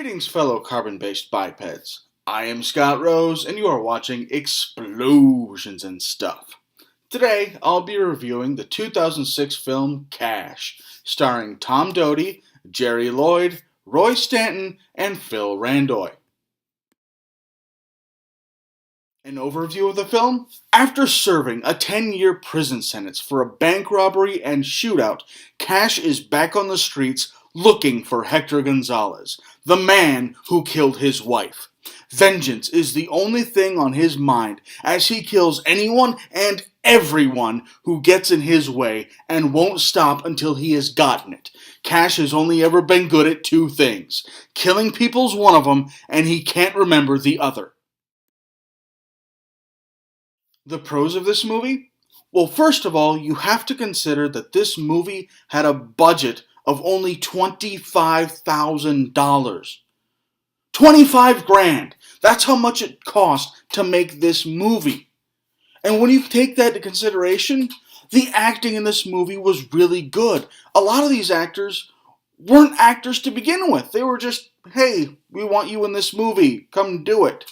Greetings, fellow carbon-based bipeds. I am Scott Rose, and you are watching Explosions and Stuff. Today, I'll be reviewing the 2006 film Cash, starring Tom Doty, Jerry Lloyd, Roy Stanton, and Phil Randoy. An overview of the film? After serving a 10-year prison sentence for a bank robbery and shootout, Cash is back on the streets looking for Hector Gonzalez, the man who killed his wife. Vengeance is the only thing on his mind as he kills anyone and everyone who gets in his way and won't stop until he has gotten it. Cash has only ever been good at two things. Killing people's one of them, and he can't remember the other. The pros of this movie? Well, first of all, you have to consider that this movie had a budget of only $25,000. 25 grand! That's how much it cost to make this movie. And when you take that into consideration, the acting in this movie was really good. A lot of these actors weren't actors to begin with. They were just, hey, we want you in this movie. Come do it.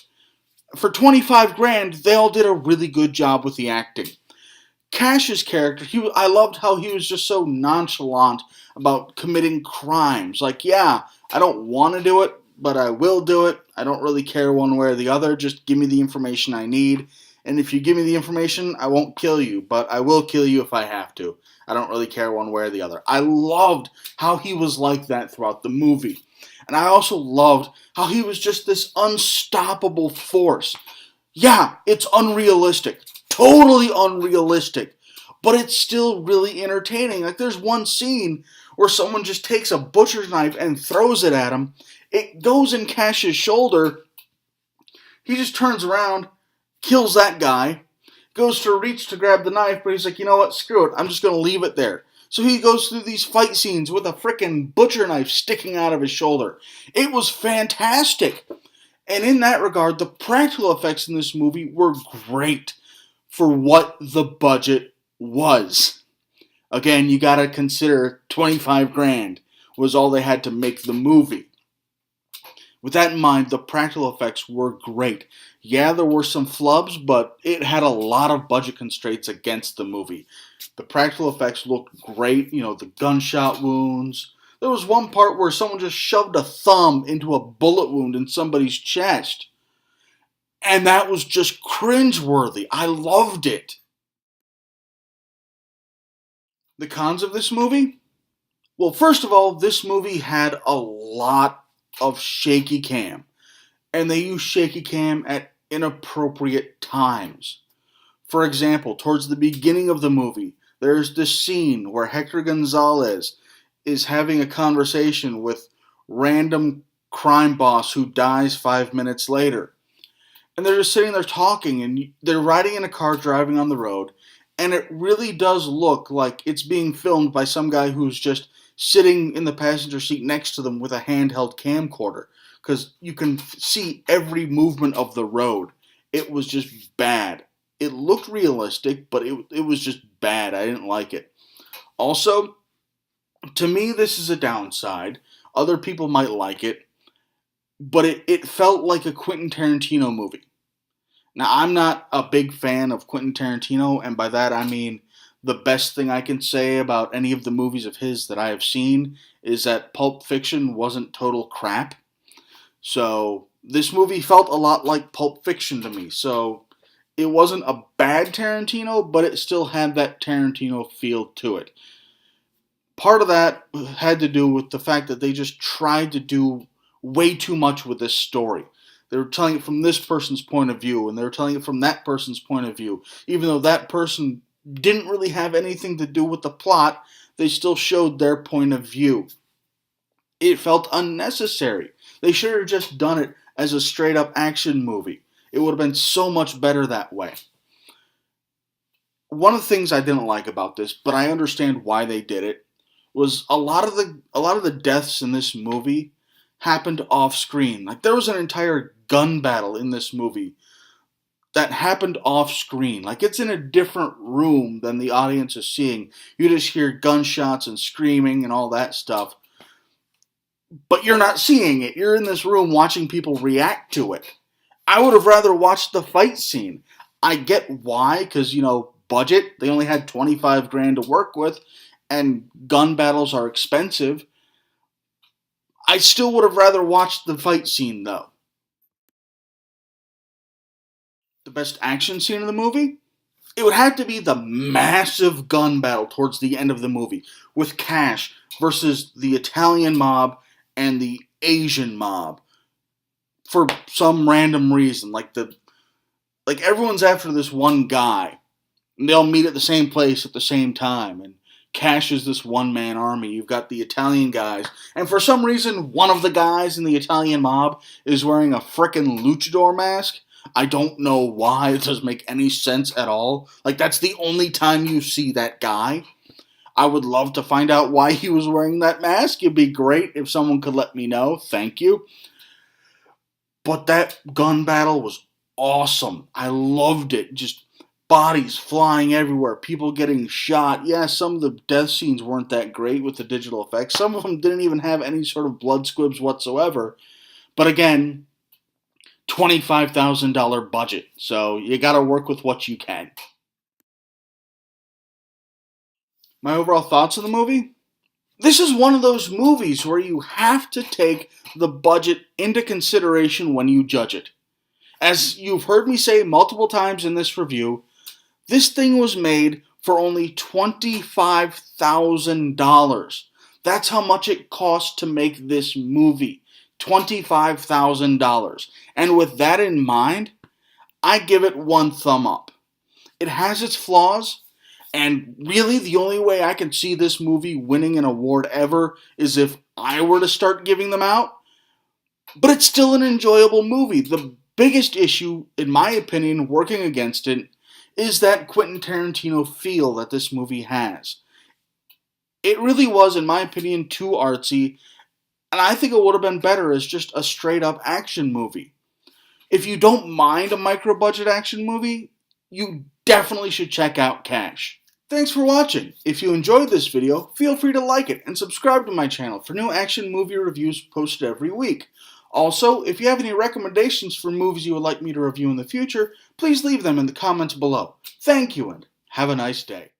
For 25 grand, they all did a really good job with the acting. Cash's character, I loved how he was just so nonchalant about committing crimes. Like, yeah, I don't want to do it, but I will do it. I don't really care one way or the other. Just give me the information I need. And if you give me the information, I won't kill you, but I will kill you if I have to. I don't really care one way or the other. I loved how he was like that throughout the movie. And I also loved how he was just this unstoppable force. Yeah, it's unrealistic. Totally unrealistic. But it's still really entertaining. Like, there's one scene where someone just takes a butcher's knife and throws it at him. It goes in Cash's shoulder. He just turns around, kills that guy, goes to reach to grab the knife, but he's like, you know what, screw it. I'm just going to leave it there. So he goes through these fight scenes with a frickin' butcher knife sticking out of his shoulder. It was fantastic. And in that regard, the practical effects in this movie were great for what the budget was. Again, you gotta consider 25 grand was all they had to make the movie. With that in mind, the practical effects were great. Yeah, there were some flubs, but it had a lot of budget constraints against the movie. The practical effects looked great, the gunshot wounds. There was one part where someone just shoved a thumb into a bullet wound in somebody's chest. And that was just cringeworthy. I loved it. The cons of this movie? Well, first of all, this movie had a lot of shaky cam. And they used shaky cam at inappropriate times. For example, towards the beginning of the movie, there's this scene where Hector Gonzalez is having a conversation with random crime boss who dies 5 minutes later. And they're just sitting there talking, and they're riding in a car driving on the road, and it really does look like it's being filmed by some guy who's just sitting in the passenger seat next to them with a handheld camcorder, because you can see every movement of the road. It was just bad. It looked realistic, but it was just bad. I didn't like it. Also, to me, this is a downside. Other people might like it, but it felt like a Quentin Tarantino movie. Now, I'm not a big fan of Quentin Tarantino, and by that I mean the best thing I can say about any of the movies of his that I have seen is that Pulp Fiction wasn't total crap. So, this movie felt a lot like Pulp Fiction to me. So, it wasn't a bad Tarantino, but it still had that Tarantino feel to it. Part of that had to do with the fact that they just tried to do way too much with this story. They were telling it from this person's point of view, and they were telling it from that person's point of view. Even though that person didn't really have anything to do with the plot, they still showed their point of view. It felt unnecessary. They should have just done it as a straight-up action movie. It would have been so much better that way. One of the things I didn't like about this, but I understand why they did it, was a lot of the deaths in this movie happened off screen. Like, there was an entire gun battle in this movie that happened off screen. Like, it's in a different room than the audience is seeing. You just hear gunshots and screaming and all that stuff. but you're not seeing it. You're in this room watching people react to it. I would have rather watched the fight scene. I get why, because, budget, they only had 25 grand to work with, and gun battles are expensive. I still would have rather watched the fight scene, though. The best action scene in the movie? It would have to be the massive gun battle towards the end of the movie with Cash versus the Italian mob and the Asian mob for some random reason. Like everyone's after this one guy, and they all meet at the same place at the same time. And Cash is this one-man army. You've got the Italian guys, and for some reason, one of the guys in the Italian mob is wearing a frickin' luchador mask. I don't know why. It doesn't make any sense at all. Like, that's the only time you see that guy. I would love to find out why he was wearing that mask. It'd be great if someone could let me know. Thank you. But that gun battle was awesome. I loved it. Just bodies flying everywhere, people getting shot. Yeah, some of the death scenes weren't that great with the digital effects. Some of them didn't even have any sort of blood squibs whatsoever. But again, $25,000 budget, so you gotta work with what you can. My overall thoughts on the movie? This is one of those movies where you have to take the budget into consideration when you judge it. As you've heard me say multiple times in this review, this thing was made for only $25,000. That's how much it cost to make this movie. $25,000. And with that in mind, I give it one thumb up. It has its flaws, and really the only way I can see this movie winning an award ever is if I were to start giving them out. But it's still an enjoyable movie. The biggest issue, in my opinion, working against it, is that Quentin Tarantino feel that this movie has. It really was, in my opinion, too artsy, and I think it would have been better as just a straight-up action movie. If you don't mind a micro-budget action movie, you definitely should check out Cash. Thanks for watching. If you enjoyed this video, feel free to like it and subscribe to my channel for new action movie reviews posted every week. Also, if you have any recommendations for movies you would like me to review in the future, please leave them in the comments below. Thank you and have a nice day.